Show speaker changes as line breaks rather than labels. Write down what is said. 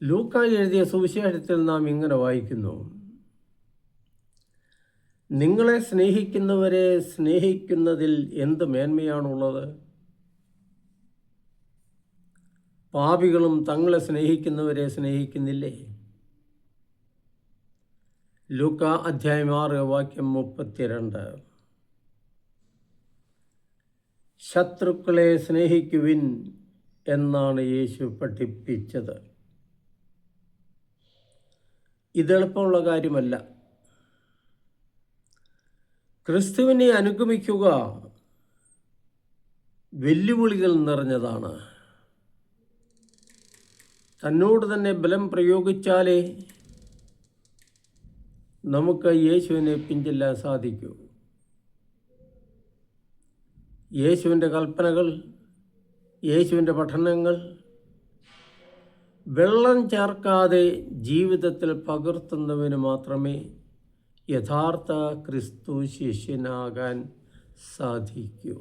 ലൂക്കാ എഴുതിയ സുവിശേഷത്തിൽ നാം ഇങ്ങനെ വായിക്കുന്നു: നിങ്ങളെ സ്നേഹിക്കുന്നവരെ സ്നേഹിക്കുന്നതിൽ എന്ത് മേന്മയാണുള്ളത്? പാപികളും തങ്ങളെ സ്നേഹിക്കുന്നവരെ സ്നേഹിക്കുന്നില്ലേ? ലൂക്കാ അധ്യായം 6 വാക്യം 32. ശത്രുക്കളെ സ്നേഹിക്കുവിൻ എന്നാണ് യേശു പഠിപ്പിച്ചത്. ഇതെളുപ്പമുള്ള കാര്യമല്ല. ക്രിസ്തുവിനെ അനുഗമിക്കുക വെല്ലുവിളികൾ നിറഞ്ഞതാണ്. തന്നോട് തന്നെ ബലം പ്രയോഗിച്ചാലേ നമുക്ക് യേശുവിനെ പിൻചെല്ലാൻ സാധിക്കൂ. യേശുവിൻ്റെ കൽപ്പനകൾ, യേശുവിൻ്റെ പഠനങ്ങൾ വെള്ളം ചേർക്കാതെ ജീവിതത്തിൽ പകർത്തുന്നവന് മാത്രമേ യഥാർത്ഥ ക്രിസ്തു ശിഷ്യനാകാൻ സാധിക്കൂ.